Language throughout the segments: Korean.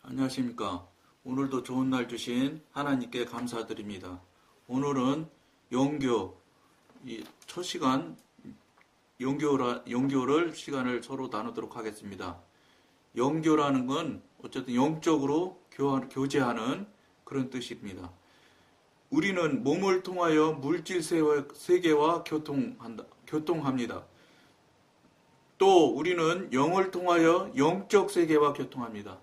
안녕하십니까. 오늘도 좋은 날 주신 하나님께 감사드립니다. 오늘은 영교, 첫 시간, 영교를 시간을 서로 나누도록 하겠습니다. 영교라는 건 어쨌든 영적으로 교제하는 그런 뜻입니다. 우리는 몸을 통하여 물질 세계와 교통합니다. 또 우리는 영을 통하여 영적 세계와 교통합니다.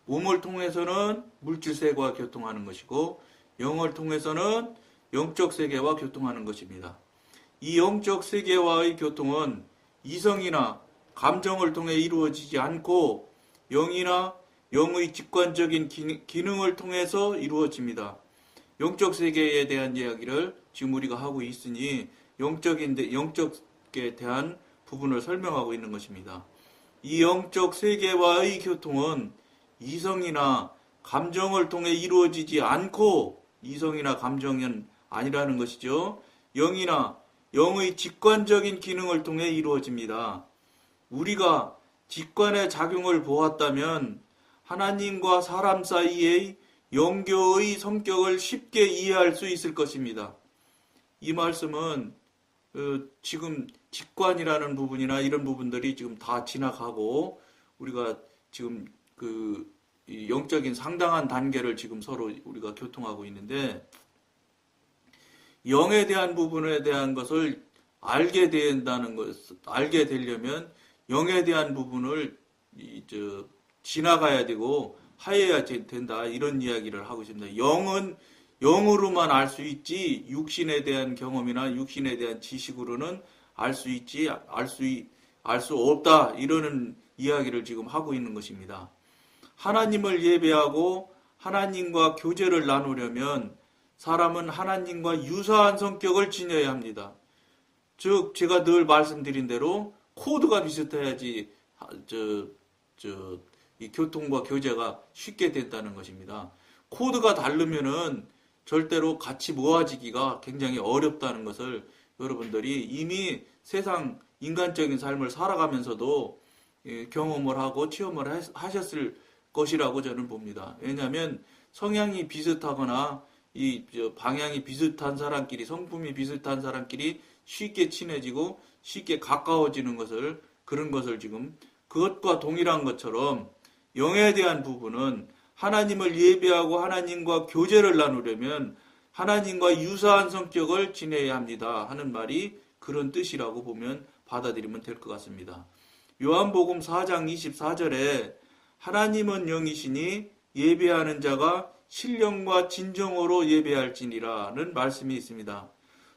몸을 통해서는 물질 세계와 교통하는 것이고 영을 통해서는 영적 세계와 교통하는 것입니다. 이 영적 세계와의 교통은 이성이나 감정을 통해 이루어지지 않고 영이나 영의 직관적인 기능을 통해서 이루어집니다. 영적 세계에 대한 이야기를 지금 우리가 하고 있으니 영적에 대한 부분을 설명하고 있는 것입니다. 이 영적 세계와의 교통은 이성이나 감정을 통해 이루어지지 않고 이성이나 감정은 아니라는 것이죠. 영이나 영의 직관적인 기능을 통해 이루어집니다. 우리가 직관의 작용을 보았다면 하나님과 사람 사이의 영교의 성격을 쉽게 이해할 수 있을 것입니다. 이 말씀은 지금 직관이라는 부분이나 이런 부분들이 지금 다 지나가고 우리가 지금 영적인 상당한 단계를 지금 서로 우리가 교통하고 있는데 영에 대한 부분에 대한 것을 알게 되려면 영에 대한 부분을 지나가야 되고 하여야 된다 이런 이야기를 하고 있습니다. 영은 영으로만 알 수 있지 육신에 대한 경험이나 육신에 대한 지식으로는 알 수 없다 이러는 이야기를 지금 하고 있는 것입니다. 하나님을 예배하고 하나님과 교제를 나누려면 사람은 하나님과 유사한 성격을 지녀야 합니다. 즉 제가 늘 말씀드린 대로 코드가 비슷해야지 이 교통과 교제가 쉽게 된다는 것입니다. 코드가 다르면은 절대로 같이 모아지기가 굉장히 어렵다는 것을 여러분들이 이미 세상 인간적인 삶을 살아가면서도 경험을 하고 체험을 하셨을 것이라고 저는 봅니다. 왜냐하면 성향이 비슷하거나 방향이 비슷한 사람끼리, 성품이 비슷한 사람끼리 쉽게 친해지고 쉽게 가까워지는 그런 것을 지금 그것과 동일한 것처럼 영에 대한 부분은 하나님을 예배하고 하나님과 교제를 나누려면 하나님과 유사한 성격을 지내야 합니다 하는 말이 그런 뜻이라고 받아들이면 될 것 같습니다. 요한복음 4장 24절에 하나님은 영이시니 예배하는 자가 신령과 진정으로 예배할지니라는 말씀이 있습니다.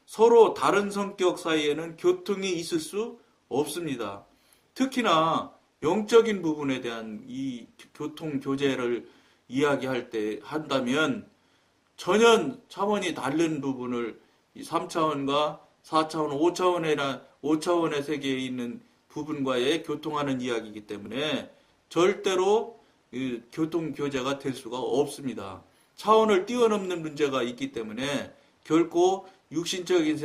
서로 다른 성격 사이에는 교통이 있을 수 없습니다. 특히나 영적인 부분에 대한 이 교통 교제를 한다면 전혀 차원이 다른 부분을 3차원과 4차원, 5차원의 세계에 있는 부분과의 교통하는 이야기이기 때문에 절대로 교통 교제가 될 수가 없습니다. 차원을 뛰어넘는 문제가 있기 때문에 결코 육신적인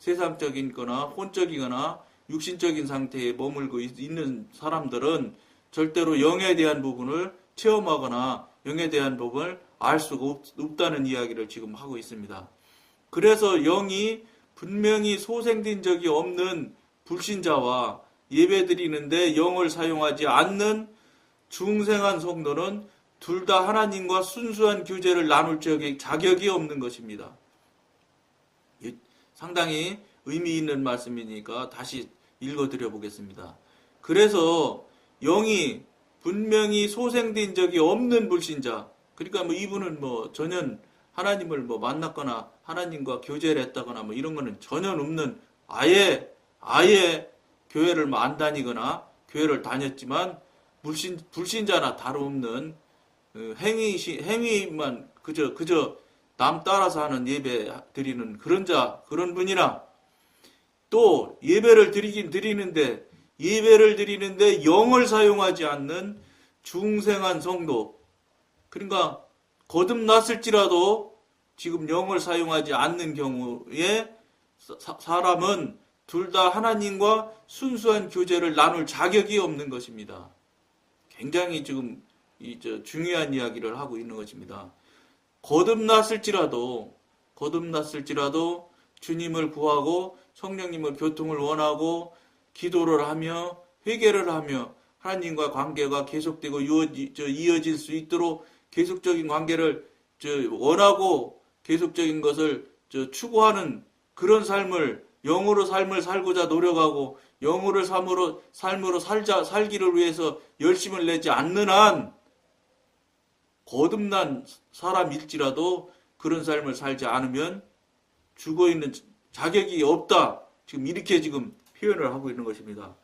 세상적인 거나 혼적이거나 육신적인 상태에 머물고 있는 사람들은 절대로 영에 대한 부분을 체험하거나 영에 대한 부분을 알 수가 없다는 이야기를 지금 하고 있습니다. 그래서 영이 분명히 소생된 적이 없는 불신자와 예배드리는데 영을 사용하지 않는 중생한 성도는 둘 다 하나님과 순수한 교제를 나눌 자격이 없는 것입니다. 상당히 의미 있는 말씀이니까 다시 읽어드려 보겠습니다. 그래서 영이 분명히 소생된 적이 없는 불신자, 그러니까 이분은 전혀 하나님을 만났거나 하나님과 교제를 했다거나 이런 거는 전혀 없는 아예 교회를 안 다니거나 교회를 다녔지만 불신자나 다름없는 행위만 그저 남 따라서 하는 예배 드리는 그런 분이나 또 예배를 드리는데 영을 사용하지 않는 중생한 성도, 그러니까 거듭났을지라도 지금 영을 사용하지 않는 경우에 사람은 둘 다 하나님과 순수한 교제를 나눌 자격이 없는 것입니다. 굉장히 지금 중요한 이야기를 하고 있는 것입니다. 거듭났을지라도 주님을 구하고 성령님의 교통을 원하고 기도를 하며 회개를 하며 하나님과 관계가 계속되고 이어질 수 있도록 계속적인 관계를 원하고 계속적인 것을 추구하는 그런 삶을 영으로 삶을 살고자 노력하고 영으로 삶으로 살기를 위해서 열심을 내지 않는 한 거듭난 사람일지라도 그런 삶을 살지 않으면 죽어있는 자격이 없다. 이렇게 표현을 하고 있는 것입니다.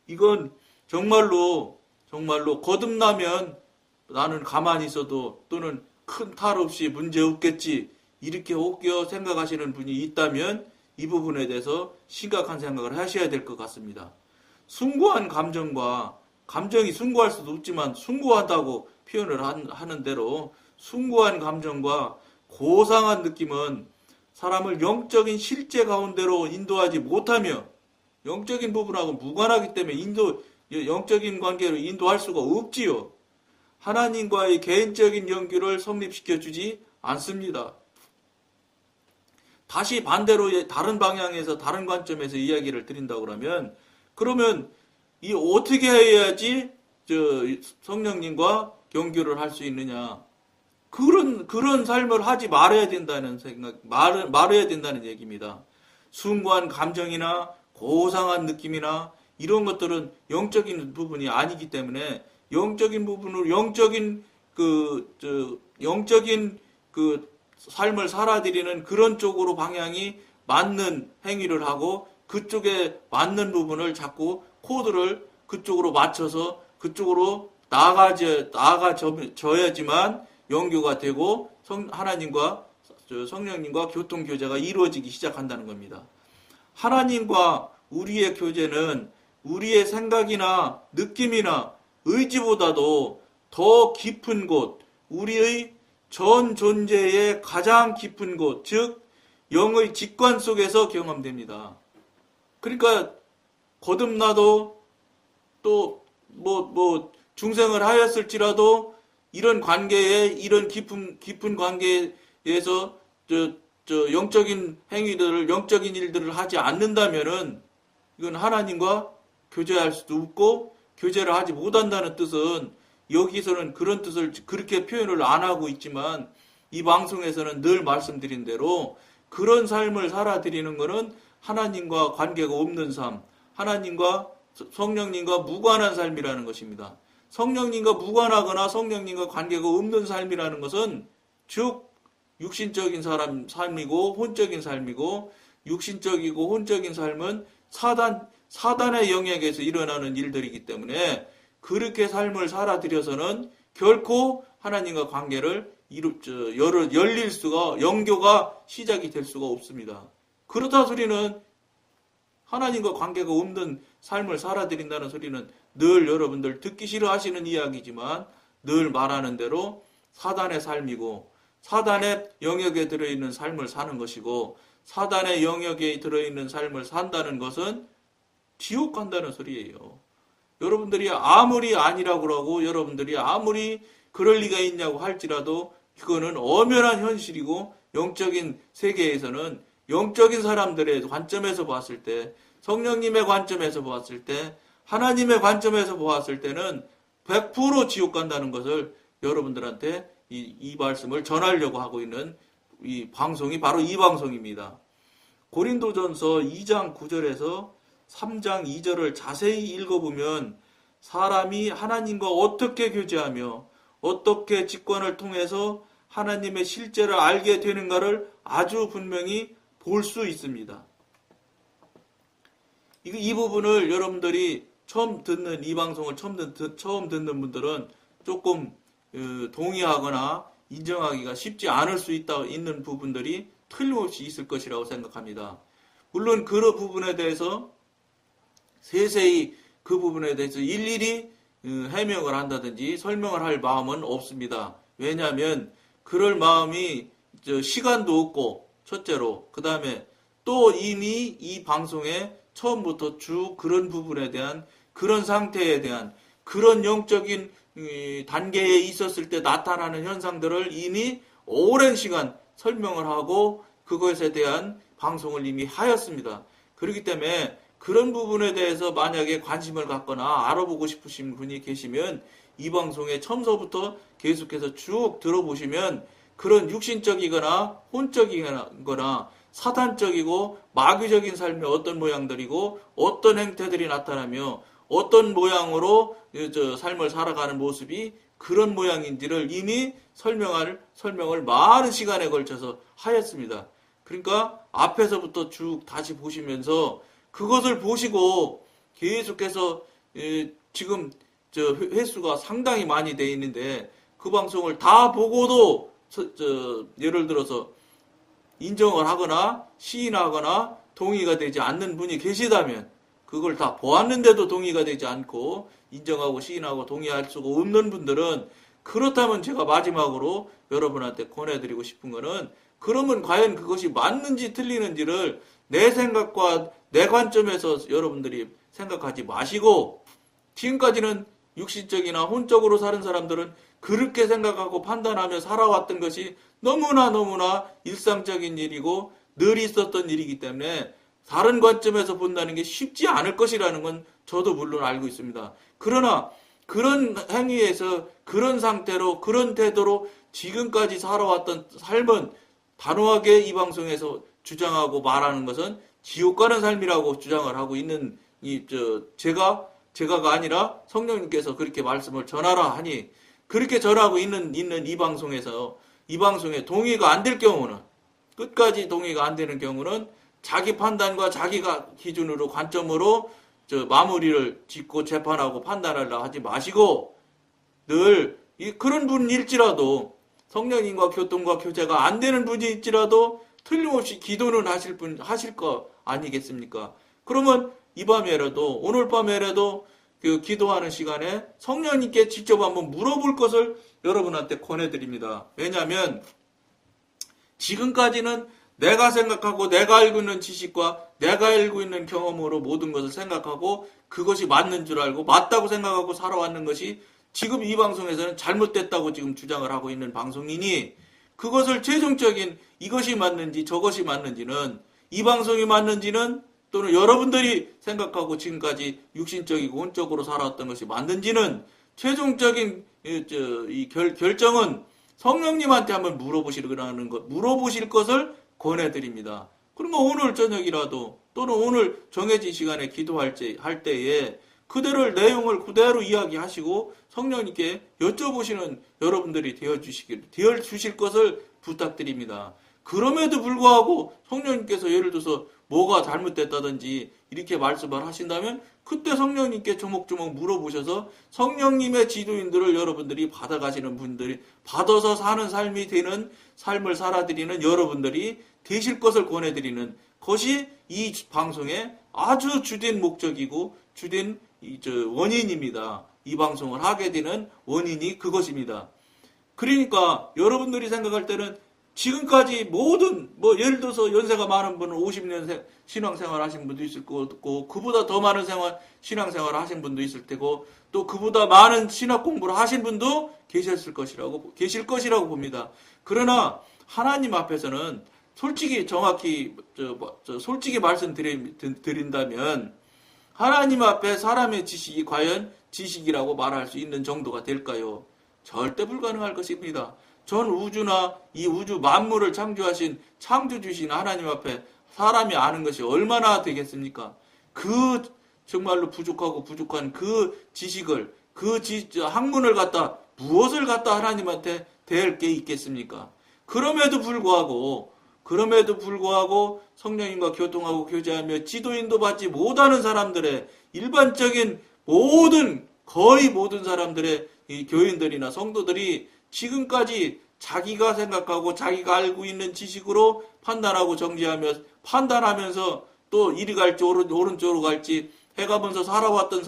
이건 정말로 거듭나면 나는 가만히 있어도 또는 큰 탈 없이 문제 없겠지 이렇게 혹여 생각하시는 분이 있다면 이 부분에 대해서 심각한 생각을 하셔야 될 것 같습니다. 숭고한 감정이 숭고할 수도 없지만 숭고하다고 표현을 하는 대로 숭고한 감정과 고상한 느낌은 사람을 영적인 실제 가운데로 인도하지 못하며 영적인 부분하고 무관하기 때문에 영적인 관계로 인도할 수가 없지요. 하나님과의 개인적인 연결을 성립시켜 주지 않습니다. 다시 반대로 다른 방향에서 다른 관점에서 이야기를 드린다고 그러면 이 어떻게 해야지 성령님과 경교를 할 수 있느냐? 그런 삶을 하지 말아야 된다는 말아야 된다는 얘기입니다. 숭고한 감정이나 고상한 느낌이나 이런 것들은 영적인 부분이 아니기 때문에 영적인 부분으로 영적인 삶을 살아들이는 그런 쪽으로 방향이 맞는 행위를 하고 그쪽에 맞는 부분을 자꾸 코드를 그쪽으로 맞춰서 그쪽으로 나아가져야지만 영교가 되고 하나님과 성령님과 교통교제가 이루어지기 시작한다는 겁니다. 하나님과 우리의 교제는 우리의 생각이나 느낌이나 의지보다도 더 깊은 곳, 우리의 전 존재의 가장 깊은 곳, 즉 영의 직관 속에서 경험됩니다. 그러니까 거듭나도 또 중생을 하였을지라도 이런 관계에 이런 깊은 관계에서 영적인 행위들을 영적인 일들을 하지 않는다면은 이건 하나님과 교제할 수도 없고 교제를 하지 못한다는 뜻은 여기서는 그런 뜻을 그렇게 표현을 안 하고 있지만 이 방송에서는 늘 말씀드린 대로 그런 삶을 살아드리는 것은 하나님과 관계가 없는 삶, 하나님과 성령님과 무관한 삶이라는 것입니다. 성령님과 무관하거나 성령님과 관계가 없는 삶이라는 것은 즉 육신적인 삶이고 혼적인 삶이고 육신적이고 혼적인 삶은 사단의 영역에서 일어나는 일들이기 때문에 그렇게 삶을 살아들여서는 결코 하나님과 관계를 열릴 수가 영교가 시작이 될 수가 없습니다. 그렇다 소리는 하나님과 관계가 없는 삶을 살아들인다는 소리는 늘 여러분들 듣기 싫어하시는 이야기지만 늘 말하는 대로 사단의 삶이고 사단의 영역에 들어있는 삶을 사는 것이고 사단의 영역에 들어있는 삶을 산다는 것은 지옥 간다는 소리예요. 여러분들이 아무리 아니라고 그러고 여러분들이 아무리 그럴 리가 있냐고 할지라도 그거는 엄연한 현실이고 영적인 세계에서는 영적인 사람들의 관점에서 봤을 때 성령님의 관점에서 보았을 때 하나님의 관점에서 보았을 때는 100% 지옥 간다는 것을 여러분들한테 이 말씀을 전하려고 하고 있는 이 방송이 바로 이 방송입니다. 고린도전서 2장 9절에서 3장 2절을 자세히 읽어보면 사람이 하나님과 어떻게 교제하며 어떻게 직관을 통해서 하나님의 실제를 알게 되는가를 아주 분명히 볼 수 있습니다. 이 부분을 여러분들이 처음 듣는 이 방송을 처음 듣는 분들은 조금 동의하거나 인정하기가 쉽지 않을 수 있는 부분들이 틀림없이 있을 것이라고 생각합니다. 물론 그 부분에 대해서 세세히 그 부분에 대해서 일일이 해명을 한다든지 설명을 할 마음은 없습니다. 왜냐하면 그럴 마음이 시간도 없고 첫째로 그 다음에 또 이미 이 방송에 처음부터 쭉 그런 부분에 대한 그런 상태에 대한 그런 영적인 단계에 있었을 때 나타나는 현상들을 이미 오랜 시간 설명을 하고 그것에 대한 방송을 이미 하였습니다. 그렇기 때문에 그런 부분에 대해서 만약에 관심을 갖거나 알아보고 싶으신 분이 계시면 이 방송에 처음서부터 계속해서 쭉 들어보시면 그런 육신적이거나 혼적이거나 사탄적이고 마귀적인 삶의 어떤 모양들이고 어떤 행태들이 나타나며 어떤 모양으로 삶을 살아가는 모습이 그런 모양인지를 이미 설명을 많은 시간에 걸쳐서 하였습니다. 그러니까 앞에서부터 쭉 다시 보시면서 그것을 보시고 계속해서 지금 횟수가 상당히 많이 돼 있는데 그 방송을 다 보고도 예를 들어서 인정을 하거나 시인하거나 동의가 되지 않는 분이 계시다면 그걸 다 보았는데도 동의가 되지 않고 인정하고 시인하고 동의할 수가 없는 분들은 그렇다면 제가 마지막으로 여러분한테 권해드리고 싶은 거는 그러면 과연 그것이 맞는지 틀리는지를 내 생각과 내 관점에서 여러분들이 생각하지 마시고 지금까지는 육신적이나 혼적으로 사는 사람들은 그렇게 생각하고 판단하며 살아왔던 것이 너무나 일상적인 일이고 늘 있었던 일이기 때문에 다른 관점에서 본다는 게 쉽지 않을 것이라는 건 저도 물론 알고 있습니다. 그러나 그런 행위에서 그런 상태로 그런 태도로 지금까지 살아왔던 삶은 단호하게 이 방송에서 주장하고 말하는 것은 지옥 가는 삶이라고 주장을 하고 있는 제가가 아니라 성령님께서 그렇게 말씀을 전하라 하니 그렇게 전하고 있는 이 방송에서 이 방송에 동의가 안 될 경우는 끝까지 동의가 안 되는 경우는 자기 판단과 자기가 기준으로 관점으로 마무리를 짓고 재판하고 판단하려 하지 마시고 늘 그런 분일지라도 성령님과 교통과 교제가 안 되는 분일지라도 틀림없이 기도는 하실 거 아니겠습니까? 그러면 이 밤에라도 오늘 밤에라도 그 기도하는 시간에 성령님께 직접 한번 물어볼 것을 여러분한테 권해드립니다. 왜냐하면 지금까지는 내가 생각하고 내가 알고 있는 지식과 내가 알고 있는 경험으로 모든 것을 생각하고 그것이 맞는 줄 알고 맞다고 생각하고 살아왔는 것이 지금 이 방송에서는 잘못됐다고 지금 주장을 하고 있는 방송이니 그것을 최종적인 이것이 맞는지 저것이 맞는지는 이 방송이 맞는지는 또는 여러분들이 생각하고 지금까지 육신적이고 혼적으로 살아왔던 것이 맞는지는 최종적인 결정은 성령님한테 한번 물어보실 것을 권해드립니다. 그러면 오늘 저녁이라도 또는 오늘 정해진 시간에 기도할 때에 그대로 내용을 그대로 이야기하시고 성령님께 여쭤보시는 여러분들이 되어 주실 것을 부탁드립니다. 그럼에도 불구하고 성령님께서 예를 들어서 뭐가 잘못됐다든지 이렇게 말씀을 하신다면 그때 성령님께 조목조목 물어보셔서 성령님의 지도인들을 여러분들이 받아가시는 분들이 받아서 사는 삶이 되는 삶을 살아드리는 여러분들이 되실 것을 권해드리는 것이 이 방송의 아주 주된 목적이고 주된 원인입니다. 이 방송을 하게 되는 원인이 그것입니다. 그러니까 여러분들이 생각할 때는 지금까지 모든 예를 들어서 연세가 많은 분은 50년 신앙생활 하신 분도 있을 거고 그보다 더 많은 신앙생활 하신 분도 있을 테고 또 그보다 많은 신학 공부를 하신 분도 계실 것이라고 봅니다. 그러나 하나님 앞에서는 솔직히 솔직히 말씀드린다면 하나님 앞에 사람의 지식이 과연 지식이라고 말할 수 있는 정도가 될까요? 절대 불가능할 것입니다. 전 우주나 이 우주 만물을 창조하신 창조주신 하나님 앞에 사람이 아는 것이 얼마나 되겠습니까? 그 정말로 부족한 그 지식을 학문을 갖다 무엇을 갖다 하나님한테 대할 게 있겠습니까? 그럼에도 불구하고 성령님과 교통하고 교제하며 지도인도 받지 못하는 사람들의 일반적인 거의 모든 사람들의 이 교인들이나 성도들이 지금까지 자기가 생각하고 자기가 알고 있는 지식으로 판단하면서 또 이리 갈지 오른쪽으로 갈지 해가면서 살아왔던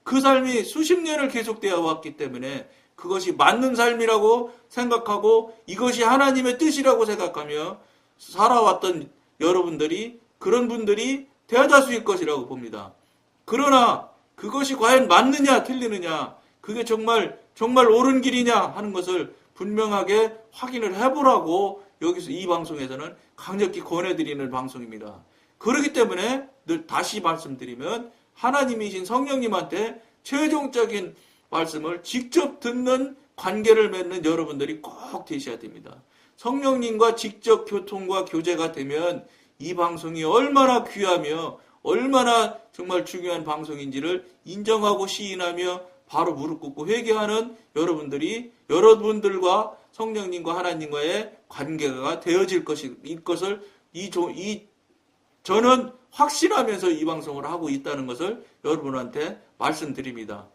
그 삶이 수십 년을 계속되어 왔기 때문에 그것이 맞는 삶이라고 생각하고 이것이 하나님의 뜻이라고 생각하며 살아왔던 여러분들이 그런 분들이 대다수일 것이라고 봅니다. 그러나 그것이 과연 맞느냐 틀리느냐, 그게 정말 옳은 길이냐 하는 것을 분명하게 확인을 해보라고 여기서 이 방송에서는 강력히 권해드리는 방송입니다. 그렇기 때문에 늘 다시 말씀드리면 하나님이신 성령님한테 최종적인 말씀을 직접 듣는 관계를 맺는 여러분들이 꼭 되셔야 됩니다. 성령님과 직접 교통과 교제가 되면 이 방송이 얼마나 귀하며 얼마나 정말 중요한 방송인지를 인정하고 시인하며 바로 무릎 꿇고 회개하는 여러분들과 성령님과 하나님과의 관계가 되어질 것을 저는 확신하면서 이 방송을 하고 있다는 것을 여러분한테 말씀드립니다.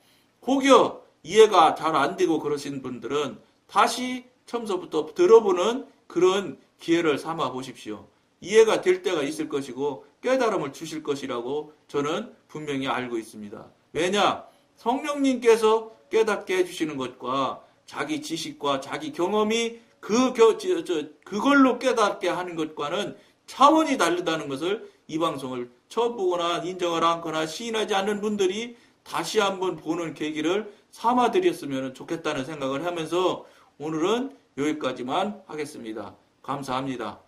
혹여 이해가 잘 안 되고 그러신 분들은 다시 처음부터 들어보는 그런 기회를 삼아 보십시오. 이해가 될 때가 있을 것이고 깨달음을 주실 것이라고 저는 분명히 알고 있습니다. 왜냐? 성령님께서 깨닫게 해주시는 것과 자기 지식과 자기 경험이 그걸로 깨닫게 하는 것과는 차원이 다르다는 것을 이 방송을 처음 보거나 인정을 않거나 시인하지 않는 분들이 다시 한번 보는 계기를 삼아드렸으면 좋겠다는 생각을 하면서 오늘은 여기까지만 하겠습니다. 감사합니다.